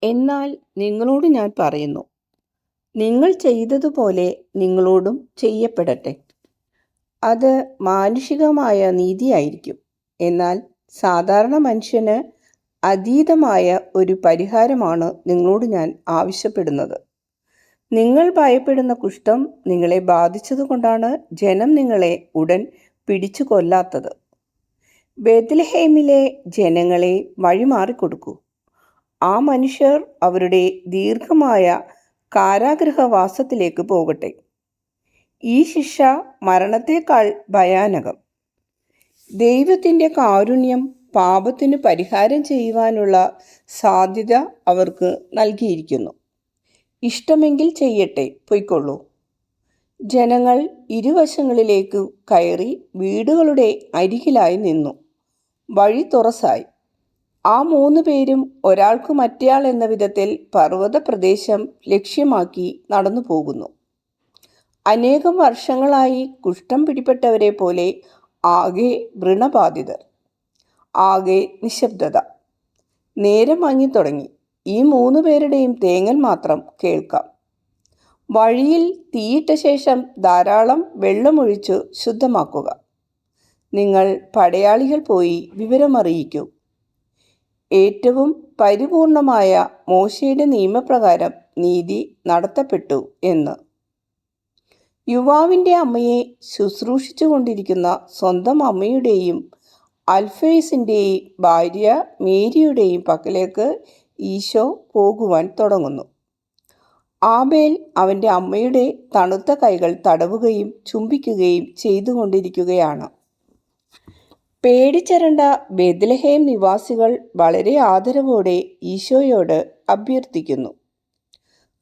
എന്നാൽ നിങ്ങളോട് ഞാൻ പറയുന്നു, നിങ്ങൾ ചെയ്തതുപോലെ നിങ്ങളോടും ചെയ്യപ്പെടട്ടെ. അത് മാനുഷികമായ നീതിയായിരിക്കും. എന്നാൽ സാധാരണ മനുഷ്യന് അതീതമായ ഒരു പരിഹാരമാണ് നിങ്ങളോട് ഞാൻ ആവശ്യപ്പെടുന്നത്. നിങ്ങൾ ഭയപ്പെടുന്ന കുഷ്ഠം നിങ്ങളെ ബാധിച്ചതുകൊണ്ടാണ് ജനം നിങ്ങളെ ഉടൻ പിടിച്ചു കൊല്ലാത്തത്. ബേത്ലഹേമിലെ ജനങ്ങളെ വഴിമാറിക്കൊടുക്കൂ. ആ മനുഷ്യർ അവരുടെ ദീർഘമായ കാരാഗൃഹവാസത്തിലേക്ക് പോകട്ടെ. ഈ ശിക്ഷ മരണത്തേക്കാൾ ഭയാനകം. ദൈവത്തിൻ്റെ കാരുണ്യം പാപത്തിനു പരിഹാരം ചെയ്യുവാനുള്ള സാധ്യത അവർക്ക് നൽകിയിരിക്കുന്നു. ഇഷ്ടമെങ്കിൽ ചെയ്യട്ടെ, പൊയ്ക്കൊള്ളൂ. ജനങ്ങൾ ഇരുവശങ്ങളിലേക്ക് കയറി വീടുകളുടെ അരികിലായി നിന്നു. വഴി തുറസായി. ആ 3 പേരും ഒരാൾക്ക് മറ്റേയാൾ എന്ന വിധത്തിൽ പർവ്വത പ്രദേശം ലക്ഷ്യമാക്കി നടന്നു പോകുന്നു. അനേകം വർഷങ്ങളായി കുഷ്ഠം പിടിപെട്ടവരെ പോലെ ആകെ വ്രണബാധിതർ. ആകെ നിശബ്ദത. നേരം മങ്ങിത്തുടങ്ങി. ഈ 3 പേരുടെയും തേങ്ങൽ മാത്രം കേൾക്കാം. വഴിയിൽ തീയിട്ട ശേഷം ധാരാളം വെള്ളമൊഴിച്ചു ശുദ്ധമാക്കുക. നിങ്ങൾ പടയാളികൾ പോയി വിവരമറിയിക്കൂ. ഏറ്റവും പരിപൂർണമായ മോശയുടെ നിയമപ്രകാരം നീതി നടത്തപ്പെട്ടു എന്ന്. യുവാവിൻ്റെ അമ്മയെ ശുശ്രൂഷിച്ചു കൊണ്ടിരിക്കുന്ന സ്വന്തം അമ്മയുടെയും അൽഫേസിൻ്റെ ഭാര്യ മേരിയുടെയും പക്കലേക്ക് ഈശോ പോകുവാൻ തുടങ്ങുന്നു. ആബേൽ അവൻ്റെ അമ്മയുടെ തണുത്ത കൈകൾ തടവുകയും ചുംബിക്കുകയും ചെയ്തുകൊണ്ടിരിക്കുകയാണ്. പേടിച്ചരണ്ട ബേത്ലഹേം നിവാസികൾ വളരെ ആദരവോടെ ഈശോയോട് അഭ്യർത്ഥിക്കുന്നു,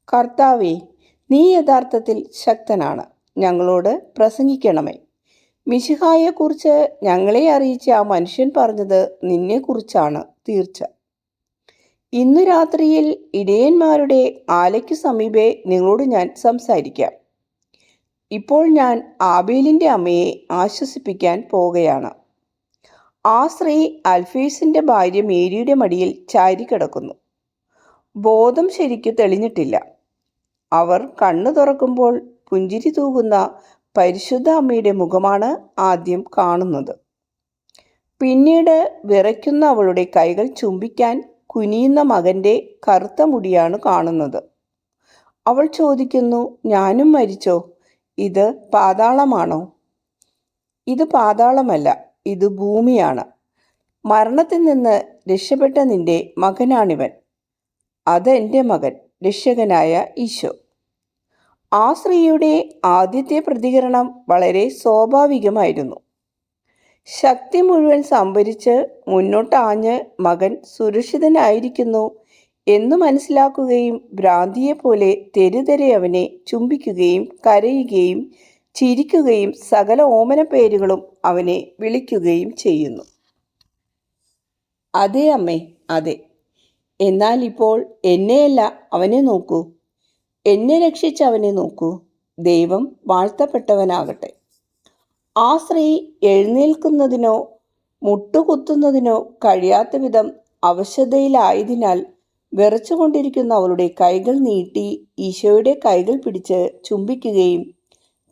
കർത്താവേ, നീ യഥാർത്ഥത്തിൽ ശക്തനാണ്. ഞങ്ങളോട് പ്രസംഗിക്കണമേ. മിശിഹായെക്കുറിച്ച് ഞങ്ങളെ അറിയിച്ച ആ മനുഷ്യൻ പറഞ്ഞത് നിന്നെക്കുറിച്ചാണ് തീർച്ച. ഇന്നു രാത്രിയിൽ ഇടയന്മാരുടെ ആലയ്ക്കു സമീപേ നിങ്ങളോട് ഞാൻ സംസാരിക്കാം. ഇപ്പോൾ ഞാൻ ആബേലിൻ്റെ അമ്മയെ ആശ്വസിപ്പിക്കാൻ പോകുകയാണ്. ആ സ്ത്രീ അൽഫേസിൻ്റെ ഭാര്യ മേരിയുടെ മടിയിൽ ചാരിക്കിടക്കുന്നു. ബോധം ശരിക്കു തെളിഞ്ഞിട്ടില്ല. അവർ കണ്ണു തുറക്കുമ്പോൾ പുഞ്ചിരി തൂകുന്ന പരിശുദ്ധ അമ്മയുടെ മുഖമാണ് ആദ്യം കാണുന്നത്. പിന്നീട് വിറയ്ക്കുന്ന അവളുടെ കൈകൾ ചുംബിക്കാൻ കുനിയുന്ന മകൻ്റെ കറുത്ത മുടിയാണ് കാണുന്നത്. അവൾ ചോദിക്കുന്നു, ഞാനും മരിച്ചോ? ഇത് പാതാളമാണോ? ഇത് പാതാളമല്ല, ഇത് ഭൂമിയാണ്. മരണത്തിൽ നിന്ന് രക്ഷപ്പെട്ട നിന്റെ മകനാണിവൻ. അതെൻ്റെ മകൻ, രക്ഷകനായ ഈശോ. ആ സ്ത്രീയുടെ ആദ്യത്തെ പ്രതികരണം വളരെ സ്വാഭാവികമായിരുന്നു. ശക്തി മുഴുവൻ സംഭരിച്ച് മുന്നോട്ടാഞ്ഞ് മകൻ സുരക്ഷിതനായിരിക്കുന്നു എന്ന് മനസ്സിലാക്കുകയും ഭ്രാന്തിയെപ്പോലെ തെരുതെരെ അവനെ ചുംബിക്കുകയും കരയുകയും ചിരിക്കുകയും സകല ഓമന പേരുകളും അവനെ വിളിക്കുകയും ചെയ്യുന്നു. അതെ അമ്മേ, അതെ. എന്നാൽ ഇപ്പോൾ എന്നെയല്ല അവനെ നോക്കൂ. എന്നെ രക്ഷിച്ച അവനെ നോക്കൂ. ദൈവം വാഴ്ത്തപ്പെട്ടവനാകട്ടെ. ആ സ്ത്രീ എഴുന്നേൽക്കുന്നതിനോ മുട്ടുകുത്തുന്നതിനോ കഴിയാത്ത വിധം അവശതയിലായതിനാൽ വിറച്ചുകൊണ്ടിരിക്കുന്ന അവളുടെ കൈകൾ നീട്ടി ഈശോയുടെ കൈകൾ പിടിച്ച് ചുംബിക്കുകയും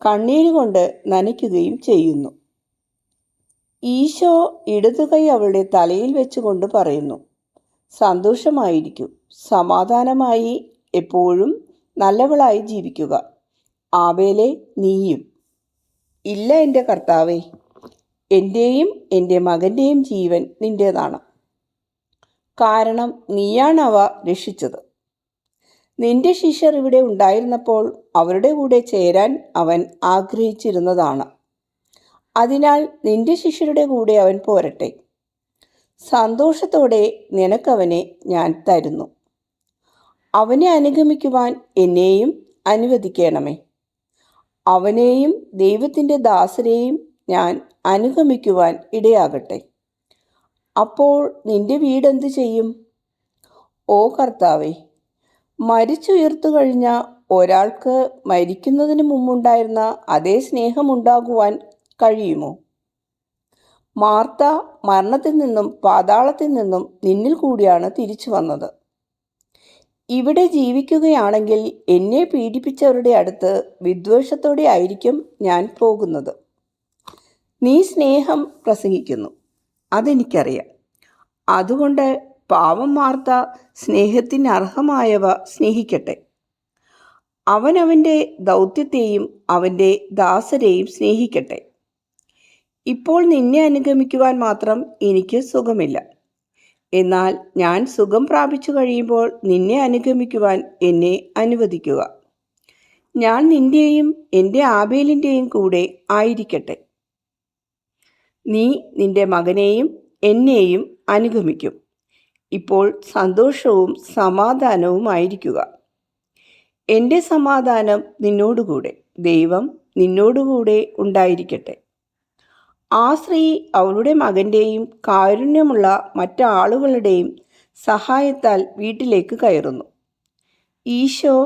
കണ്ണീരുകൊണ്ട് നനയ്ക്കുകയും ചെയ്യുന്നു. ഈശോ ഇടതുകൈ അവളുടെ തലയിൽ വെച്ചുകൊണ്ട് പറയുന്നു, സന്തോഷമായിരിക്കൂ, സമാധാനമായി എപ്പോഴും നല്ലവളായി ജീവിക്കുക. ആബേലെ, നീയും. ഇല്ല എൻ്റെ കർത്താവേ, എൻ്റെയും എൻ്റെ മകൻ്റെയും ജീവൻ നിൻ്റേതാണ്. കാരണം നീയാണ് അവ രക്ഷിച്ചത്. നിന്റെ ശിഷ്യർ ഇവിടെ ഉണ്ടായിരുന്നപ്പോൾ അവരുടെ കൂടെ ചേരാൻ അവൻ ആഗ്രഹിച്ചിരുന്നതാണ്. അതിനാൽ നിന്റെ ശിഷ്യരുടെ കൂടെ അവൻ പോരട്ടെ. സന്തോഷത്തോടെ നിനക്കവനെ ഞാൻ തരുന്നു. അവനെ അനുഗമിക്കുവാൻ എന്നെയും അനുവദിക്കണമേ. അവനെയും ദൈവത്തിൻ്റെ ദാസരെയും ഞാൻ അനുഗമിക്കുവാൻ ഇടയാകട്ടെ. അപ്പോൾ നിന്റെ വീടെന്ത് ചെയ്യും? ഓ കർത്താവേ, മരിച്ചുയർത്തു കഴിഞ്ഞ ഒരാൾക്ക് മരിക്കുന്നതിന് മുമ്പുണ്ടായിരുന്ന അതേ സ്നേഹമുണ്ടാകുവാൻ കഴിയുമോ? മാർത്ത മരണത്തിൽ നിന്നും പാതാളത്തിൽ നിന്നും നിന്നിൽ കൂടിയാണ് തിരിച്ചു വന്നത്. ഇവിടെ ജീവിക്കുകയാണെങ്കിൽ എന്നെ പീഡിപ്പിച്ചവരുടെ അടുത്ത് വിദ്വേഷത്തോടെ ആയിരിക്കും ഞാൻ പോകുന്നത്. നീ സ്നേഹം പ്രസംഗിക്കുന്നു, അതെനിക്കറിയാം. അതുകൊണ്ട് പാവം മാർത്ത സ്നേഹത്തിന് അർഹമായവ സ്നേഹിക്കട്ടെ. അവൻ അവൻ്റെ ദൗത്യത്തെയും അവൻ്റെ ദാസരെയും സ്നേഹിക്കട്ടെ. ഇപ്പോൾ നിന്നെ അനുഗമിക്കുവാൻ മാത്രം എനിക്ക് സുഖമില്ല. എന്നാൽ ഞാൻ സുഖം പ്രാപിച്ചു കഴിയുമ്പോൾ നിന്നെ അനുഗമിക്കുവാൻ എന്നെ അനുവദിക്കുക. ഞാൻ നിന്റെയും എൻ്റെ ആബേലിൻ്റെയും കൂടെ ആയിരിക്കട്ടെ. നീ നിന്റെ മകനെയും എന്നെയും അനുഗമിക്കും. ഇപ്പോൾ സന്തോഷവും സമാധാനവുമായിരിക്കുക. എൻ്റെ സമാധാനം നിന്നോടുകൂടെ, ദൈവം നിന്നോടുകൂടെ ഉണ്ടായിരിക്കട്ടെ. ആ സ്ത്രീ അവളുടെ മകൻ്റെയും കാരുണ്യമുള്ള മറ്റാളുകളുടെയും സഹായത്താൽ വീട്ടിലേക്ക് കയറുന്നു. ഈശോ,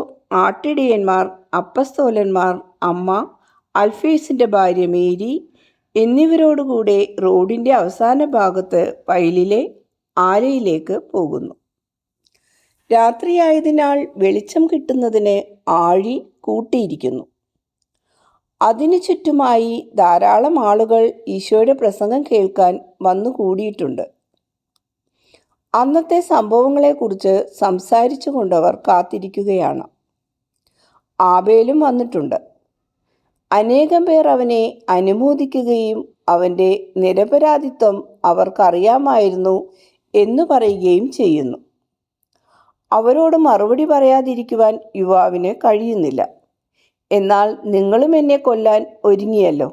ആട്ടിടയന്മാർ, അപ്പസ്തോലന്മാർ, അമ്മ, അൽഫേസിൻ്റെ ഭാര്യ മേരി എന്നിവരോടുകൂടെ റോഡിൻ്റെ അവസാന ഭാഗത്ത് വയലിലെ ആലയിലേക്ക് പോകുന്നു. രാത്രിയായതിനാൽ വെളിച്ചം കിട്ടുന്നതിന് ആഴി കൂട്ടിയിരിക്കുന്നു. അതിനു ചുറ്റുമായി ധാരാളം ആളുകൾ ഈശോയുടെ പ്രസംഗം കേൾക്കാൻ വന്നുകൂടിയിട്ടുണ്ട്. അന്നത്തെ സംഭവങ്ങളെക്കുറിച്ച് സംസാരിച്ചു കൊണ്ടവർ കാത്തിരിക്കുകയാണ്. ആബേലും വന്നിട്ടുണ്ട്. അനേകം പേർ അവനെ അനുമോദിക്കുകയും അവൻ്റെ നിരപരാധിത്വം അവർക്കറിയാമായിരുന്നു എന്ന് പറയുകയും ചെയ്യുന്നു. അവരോട് മറുപടി പറയാതിരിക്കുവാൻ യുവാവിന് കഴിയുന്നില്ല. എന്നാൽ നിങ്ങളും എന്നെ കൊല്ലാൻ ഒരുങ്ങിയല്ലോ.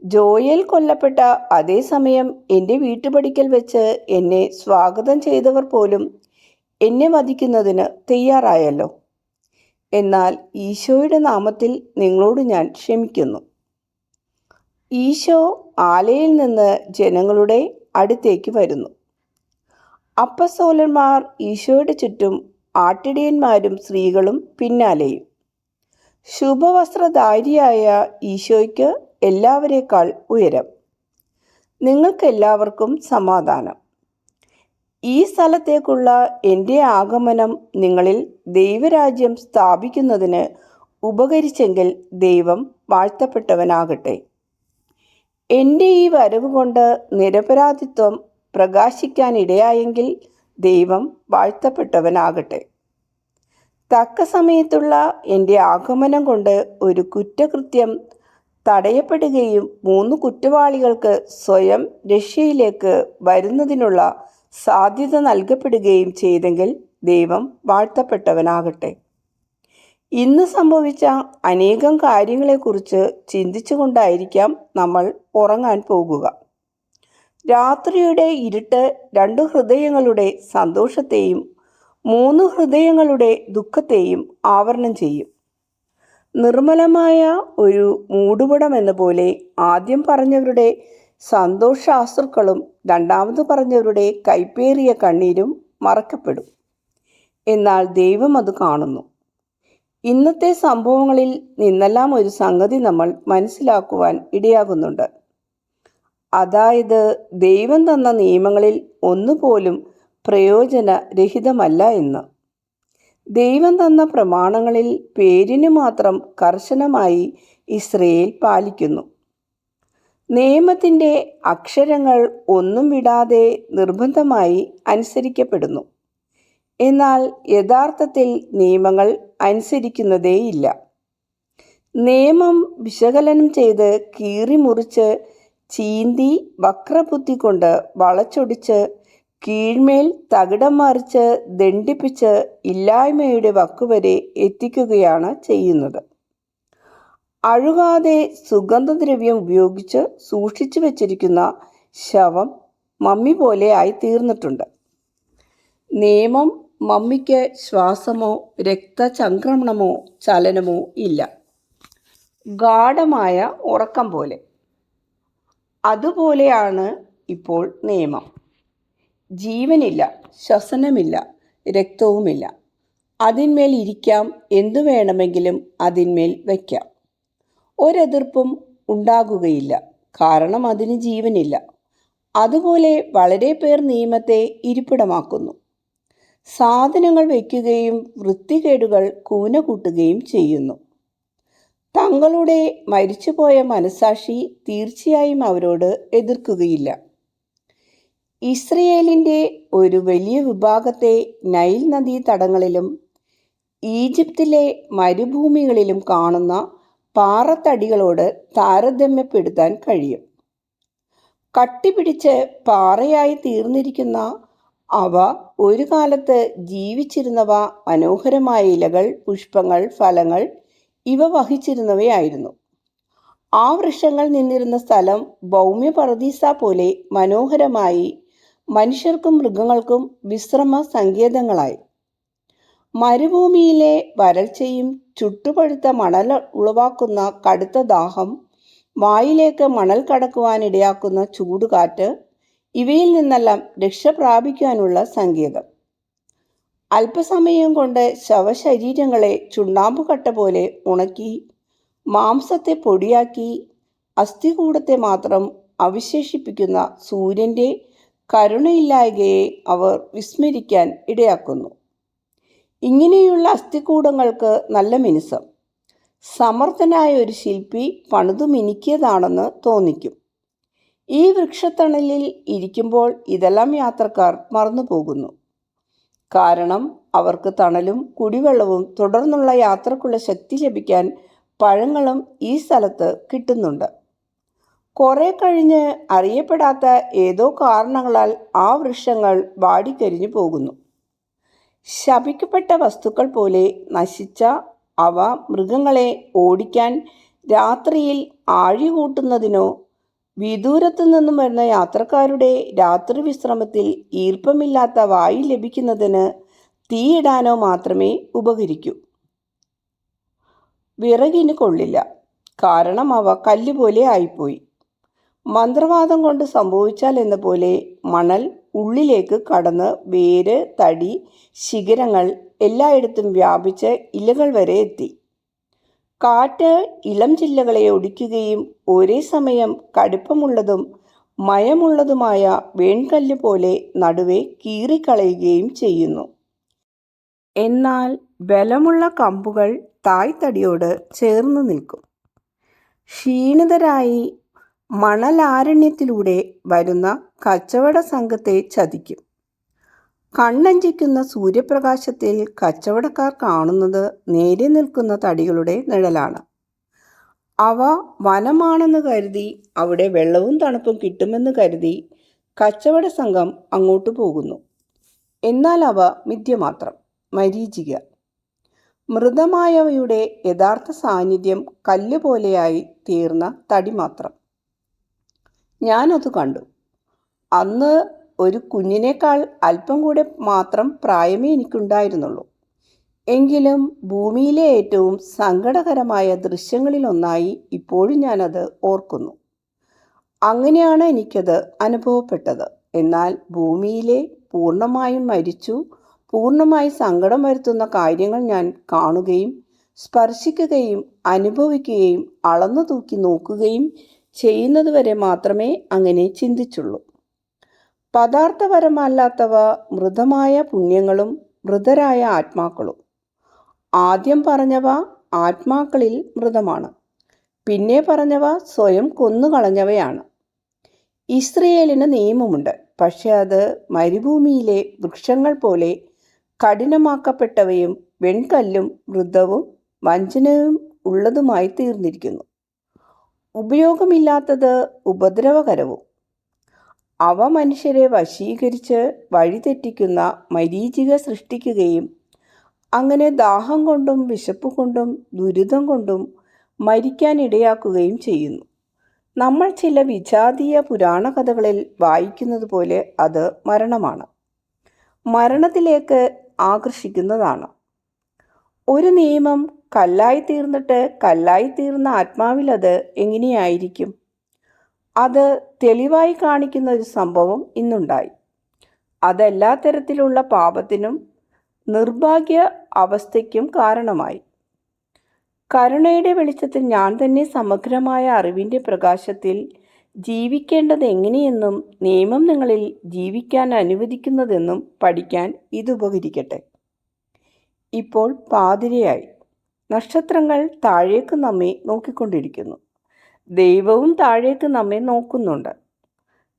ജോയൽ കൊല്ലപ്പെട്ട അതേ സമയം എൻ്റെ വീട്ടുപടിക്കൽ വെച്ച് എന്നെ സ്വാഗതം ചെയ്തവർ പോലും എന്നെ വധിക്കുന്നതിന് തയ്യാറായല്ലോ. എന്നാൽ ഈശോയുടെ നാമത്തിൽ നിങ്ങളോട് ഞാൻ ക്ഷമിക്കുന്നു. ഈശോ ആലയിൽ നിന്ന് ജനങ്ങളുടെ അടുത്തേക്ക് വരുന്നു. അപ്പസ്തോലന്മാർ ഈശോയുടെ ചുറ്റും, ആട്ടിടയന്മാരും സ്ത്രീകളും പിന്നാലെയും. ശുഭവസ്ത്രധാരിയായ ഈശോയ്ക്ക് എല്ലാവരേക്കാൾ ഉയരം. നിങ്ങൾക്കെല്ലാവർക്കും സമാധാനം. ഈ സ്ഥലത്തേക്കുള്ള എൻ്റെ ആഗമനം നിങ്ങളിൽ ദൈവരാജ്യം സ്ഥാപിക്കുന്നതിന് ഉപകരിച്ചെങ്കിൽ ദൈവം വാഴ്ത്തപ്പെട്ടവനാകട്ടെ. എൻ്റെ ഈ വരവ് കൊണ്ട് നിരപരാധിത്വം പ്രകാശിക്കാനിടയായെങ്കിൽ ദൈവം വാഴ്ത്തപ്പെട്ടവനാകട്ടെ. തക്ക സമയത്തുള്ള എൻ്റെ ആഗമനം കൊണ്ട് ഒരു കുറ്റകൃത്യം തടയപ്പെടുകയും 3 കുറ്റവാളികൾക്ക് സ്വയം രക്ഷയിലേക്ക് വരുന്നതിനുള്ള സാധ്യത നൽകപ്പെടുകയും ചെയ്തെങ്കിൽ ദൈവം വാഴ്ത്തപ്പെട്ടവനാകട്ടെ. ഇന്ന് സംഭവിച്ച അനേകം കാര്യങ്ങളെക്കുറിച്ച് ചിന്തിച്ചു കൊണ്ടായിരിക്കാം നമ്മൾ ഉറങ്ങാൻ പോകുക. രാത്രിയുടെ ഇരുട്ട് 2 ഹൃദയങ്ങളുടെ സന്തോഷത്തെയും 3 ഹൃദയങ്ങളുടെ ദുഃഖത്തെയും ആവരണം ചെയ്യും. നിർമ്മലമായ ഒരു മൂടുപടം എന്ന പോലെ ആദ്യം പറഞ്ഞവരുടെ സന്തോഷാശ്രുക്കളും രണ്ടാമത് പറഞ്ഞവരുടെ കൈപ്പേറിയ കണ്ണീരും മറക്കപ്പെടും. എന്നാൽ ദൈവം അത് കാണുന്നു. ഇന്നത്തെ സംഭവങ്ങളിൽ നിന്നെല്ലാം ഒരു സംഗതി നമ്മൾ മനസ്സിലാക്കുവാൻ ഇടയാകുന്നുണ്ട്. അതായത്, ദൈവം തന്ന നിയമങ്ങളിൽ ഒന്നുപോലും പ്രയോജനരഹിതമല്ല എന്ന്. ദൈവം തന്ന പ്രമാണങ്ങളിൽ പേരിനു മാത്രം കർശനമായി ഇസ്രായേൽ പാലിക്കുന്നു. നിയമത്തിൻ്റെ അക്ഷരങ്ങൾ ഒന്നും വിടാതെ നിർബന്ധമായി അനുസരിക്കപ്പെടുന്നു. എന്നാൽ യഥാർത്ഥത്തിൽ നിയമങ്ങൾ അനുസരിക്കുന്നതേയില്ല. നിയമം വിശകലനം ചെയ്ത് കീറിമുറിച്ച് ചീന്തി വക്രബുദ്ധി കൊണ്ട് വളച്ചൊടിച്ച് കീഴ്മേൽ തകിടം മറിച്ച് ദണ്ഡിപ്പിച്ച് ഇല്ലായ്മയുടെ വക്കുവരെ എത്തിക്കുകയാണ് ചെയ്യുന്നത്. അഴുകാതെ സുഗന്ധദ്രവ്യം ഉപയോഗിച്ച് സൂക്ഷിച്ചു വച്ചിരിക്കുന്ന ശവം മമ്മി പോലെ ആയി തീർന്നിട്ടുണ്ട്. നിയമം മമ്മിക്ക് ശ്വാസമോ രക്തചംക്രമണമോ ചലനമോ ഇല്ല. ഗാഢമായ ഉറക്കം പോലെ. അതുപോലെയാണ് ഇപ്പോൾ നിയമം. ജീവനില്ല, ശ്വസനമില്ല, രക്തവുമില്ല. അതിന്മേൽ ഇരിക്കാം, എന്തു വേണമെങ്കിലും അതിന്മേൽ വയ്ക്കാം. ഒരെതിർപ്പും ഉണ്ടാകുകയില്ല, കാരണം അതിന് ജീവനില്ല. അതുപോലെ വളരെ പേർ നിയമത്തെ ഇരിപ്പിടമാക്കുന്നു. സാധനങ്ങൾ വയ്ക്കുകയും വൃത്തികേടുകൾ കൂന കൂട്ടുകയും ചെയ്യുന്നു. തങ്ങളുടെ മരിച്ചുപോയ മനസാക്ഷി തീർച്ചയായും അവരോട് എതിർക്കുകയില്ല. ഇസ്രയേലിൻ്റെ ഒരു വലിയ വിഭാഗത്തെ നൈൽ നദീ തടങ്ങളിലും ഈജിപ്തിലെ മരുഭൂമികളിലും കാണുന്ന പാറത്തടികളോട് താരതമ്യപ്പെടുത്താൻ കഴിയും. കട്ടിപിടിച്ച് പാറയായി തീർന്നിരിക്കുന്ന അവ ഒരു കാലത്ത് ജീവിച്ചിരുന്നവ മനോഹരമായ ഇലകൾ, പുഷ്പങ്ങൾ, ഫലങ്ങൾ ഇവ വഹിച്ചിരുന്നവയായിരുന്നു. ആ വൃക്ഷങ്ങൾ നിന്നിരുന്ന സ്ഥലം ഭൗമ്യ പറുദീസ പോലെ മനോഹരമായി മനുഷ്യർക്കും മൃഗങ്ങൾക്കും വിശ്രമ സങ്കേതങ്ങളായി. മരുഭൂമിയിലെ വരൾച്ചയും ചുട്ടുപഴുത്ത മണൽ ഉളവാക്കുന്ന കടുത്ത ദാഹം, വായിലേക്ക് മണൽ കടക്കുവാനിടയാക്കുന്ന ചൂടുകാറ്റ്, ഇവയിൽ നിന്നെല്ലാം രക്ഷ പ്രാപിക്കാനുള്ള സങ്കേതം. അല്പസമയം കൊണ്ട് ശവശരീരങ്ങളെ ചുണ്ണാമ്പുകട്ട പോലെ ഉണക്കി മാംസത്തെ പൊടിയാക്കി അസ്ഥികൂടത്തെ മാത്രം അവശേഷിപ്പിക്കുന്ന സൂര്യൻ്റെ കരുണയില്ലായ്കയെ അവർ വിസ്മരിക്കാൻ ഇടയാക്കുന്നു. ഇങ്ങനെയുള്ള അസ്ഥികൂടങ്ങൾക്ക് നല്ല മിനുസം. സമർത്ഥനായ ഒരു ശില്പി പണിതു മിനുക്കിയതാണെന്ന് തോന്നിക്കും. ഈ വൃക്ഷത്തണലിൽ ഇരിക്കുമ്പോൾ ഇതെല്ലാം യാത്രക്കാർ മറന്നുപോകുന്നു. കാരണം അവർക്ക് തണലും കുടിവെള്ളവും തുടർന്നുള്ള യാത്രക്കുള്ള ശക്തി ലഭിക്കാൻ പഴങ്ങളും ഈ സ്ഥലത്ത് കിട്ടുന്നുണ്ട്. കുറെ കഴിഞ്ഞ് അറിയപ്പെടാത്ത ഏതോ കാരണങ്ങളാൽ ആ വൃക്ഷങ്ങൾ വാടിക്കരിഞ്ഞു പോകുന്നു. ശപിക്കപ്പെട്ട വസ്തുക്കൾ പോലെ നശിച്ച അവ മൃഗങ്ങളെ ഓടിക്കാൻ രാത്രിയിൽ ആഴികൂട്ടുന്നതിനോ വിദൂരത്തു നിന്നും വരുന്ന യാത്രക്കാരുടെ രാത്രി വിശ്രമത്തിൽ ഈർപ്പമില്ലാത്ത വായു ലഭിക്കുന്നതിന് തീയിടാനോ മാത്രമേ ഉപകരിക്കൂ. വിറകിന് കൊള്ളില്ല, കാരണം അവ കല്ലുപോലെ ആയിപ്പോയി. മന്ത്രവാദം കൊണ്ട് സംഭവിച്ചാൽ എന്ന പോലെ മണൽ ഉള്ളിലേക്ക് കടന്ന് വേര്, തടി, ശിഖരങ്ങൾ എല്ലായിടത്തും വ്യാപിച്ച് ഇലകൾ വരെ എത്തി. കാറ്റ് ഇളം ചില്ലകളെ ഒടിക്കുകയും ഒരേ സമയം കടുപ്പമുള്ളതും മയമുള്ളതുമായ വേൺകല്ല് പോലെ നടുവെ കീറിക്കളയുകയും ചെയ്യുന്നു. എന്നാൽ ബലമുള്ള കമ്പുകൾ തായ്തടിയോട് ചേർന്ന് നിൽക്കും. ക്ഷീണിതരായി മണലാരണ്യത്തിലൂടെ വരുന്ന കച്ചവട സംഘത്തെ ചതിക്കും. കണ്ണഞ്ചിക്കുന്ന സൂര്യപ്രകാശത്തിൽ കച്ചവടക്കാർ കാണുന്നത് നേരെ നിൽക്കുന്ന തടികളുടെ നിഴലാണ്. അവ വനമാണെന്ന് കരുതി, അവിടെ വെള്ളവും തണുപ്പും കിട്ടുമെന്ന് കരുതി കച്ചവട സംഘം അങ്ങോട്ട് പോകുന്നു. എന്നാൽ അവ മിഥ്യ മാത്രം, മരീചിക. മൃതമായവയുടെ യഥാർത്ഥ സാന്നിധ്യം കല്ലുപോലെയായി തീർന്ന തടി മാത്രം. ഞാനത് കണ്ടു. അന്ന് ഒരു കുഞ്ഞിനേക്കാൾ അല്പം കൂടെ മാത്രം പ്രായമേ എനിക്കുണ്ടായിരുന്നുള്ളൂ. എങ്കിലും ഭൂമിയിലെ ഏറ്റവും സങ്കടകരമായ ദൃശ്യങ്ങളിലൊന്നായി ഇപ്പോഴും ഞാനത് ഓർക്കുന്നു. അങ്ങനെയാണ് എനിക്കത് അനുഭവപ്പെട്ടത്. എന്നാൽ ഭൂമിയിലെ പൂർണ്ണമായും മരിച്ചു, പൂർണ്ണമായി സങ്കടം വരുത്തുന്ന കാര്യങ്ങൾ ഞാൻ കാണുകയും സ്പർശിക്കുകയും അനുഭവിക്കുകയും അളന്നു തൂക്കി നോക്കുകയും ചെയ്യുന്നതുവരെ മാത്രമേ അങ്ങനെ ചിന്തിച്ചുള്ളൂ. പദാർത്ഥപരമല്ലാത്തവ മൃതമായ പുണ്യങ്ങളും മൃതരായ ആത്മാക്കളും. ആദ്യം പറഞ്ഞവ ആത്മാക്കളിൽ മൃതമാണ്, പിന്നെ പറഞ്ഞവ സ്വയം കൊന്നുകളഞ്ഞവയാണ്. ഇസ്രയേലിന് നിയമമുണ്ട്, പക്ഷെ അത് മരുഭൂമിയിലെ വൃക്ഷങ്ങൾ പോലെ കഠിനമാക്കപ്പെട്ടവയും വെൺകല്ലും മൃതവും വഞ്ചനയും ഉള്ളതുമായി തീർന്നിരിക്കുന്നു. ഉപയോഗമില്ലാത്തത് ഉപദ്രവകരവും. അവ മനുഷ്യരെ വശീകരിച്ച് വഴിതെറ്റിക്കുന്ന മരീചിക സൃഷ്ടിക്കുകയും അങ്ങനെ ദാഹം കൊണ്ടും വിശപ്പ് കൊണ്ടും ദുരിതം കൊണ്ടും മരിക്കാനിടയാക്കുകയും ചെയ്യുന്നു. നമ്മൾ ചില വിജാതീയ പുരാണ കഥകളിൽ വായിക്കുന്നത് പോലെ അത് മരണമാണ്, മരണത്തിലേക്ക് ആകർഷിക്കുന്നതാണ്. ഒരു നിയമം കല്ലായി തീർന്നിട്ട് കല്ലായി തീർന്ന ആത്മാവിൽ അത് എങ്ങനെയായിരിക്കും? അത് തെളിവായി കാണിക്കുന്ന ഒരു സംഭവം ഇന്നുണ്ടായി. അതെല്ലാ തരത്തിലുള്ള പാപത്തിനും നിർഭാഗ്യ അവസ്ഥയ്ക്കും കാരണമായി. കരുണയുടെ വെളിച്ചത്തിൽ ഞാൻ തന്നെ സമഗ്രമായ അറിവിൻ്റെ പ്രകാശത്തിൽ ജീവിക്കേണ്ടത് എങ്ങനെയെന്നും നിയമം നിങ്ങളിൽ ജീവിക്കാൻ അനുവദിക്കുന്നതെന്നും പഠിക്കാൻ ഇതുപകരിക്കട്ടെ. ഇപ്പോൾ പാതിരയായി. നക്ഷത്രങ്ങൾ താഴേക്ക് നമ്മെ നോക്കിക്കൊണ്ടിരിക്കുന്നു. ദൈവവും താഴേക്ക് നമ്മെ നോക്കുന്നുണ്ട്.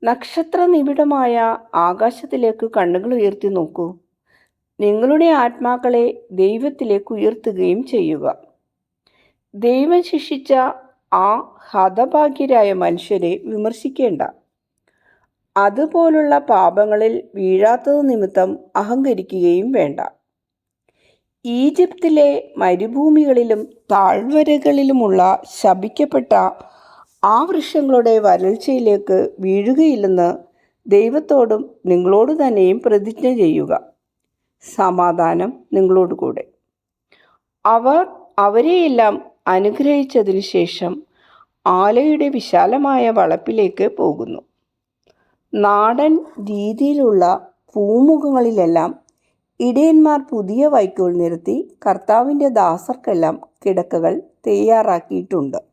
നക്ഷത്ര നിബിഡമായ ആകാശത്തിലേക്ക് കണ്ണുകൾ ഉയർത്തി നോക്കൂ. നിങ്ങളുടെ ആത്മാക്കളെ ദൈവത്തിലേക്ക് ഉയർത്തുകയും ചെയ്യുക. ദൈവം ശിക്ഷിച്ച ആ ഹതഭാഗ്യരായ മനുഷ്യരെ വിമർശിക്കേണ്ട. അതുപോലുള്ള പാപങ്ങളിൽ വീഴാത്തത് നിമിത്തം അഹങ്കരിക്കുകയും വേണ്ട. ഈജിപ്തിലെ മരുഭൂമികളിലും താഴ്വരകളിലുമുള്ള ശപിക്കപ്പെട്ട ആ വൃക്ഷങ്ങളുടെ വരൾച്ചയിലേക്ക് വീഴുകയില്ലെന്ന് ദൈവത്തോടും നിങ്ങളോട് തന്നെയും പ്രതിജ്ഞ ചെയ്യുക. സമാധാനം നിങ്ങളോടുകൂടെ. അവർ അവരെയെല്ലാം അനുഗ്രഹിച്ചതിനു ശേഷം ആലയുടെ വിശാലമായ വളപ്പിലേക്ക് പോകുന്നു. നാടൻ രീതിയിലുള്ള പൂമുഖങ്ങളിലെല്ലാം ഇടയന്മാർ പുതിയ വൈക്കോൽ നിരത്തി കർത്താവിൻ്റെ ദാസർക്കെല്ലാം കിടക്കകൾ തയ്യാറാക്കിയിട്ടുണ്ട്.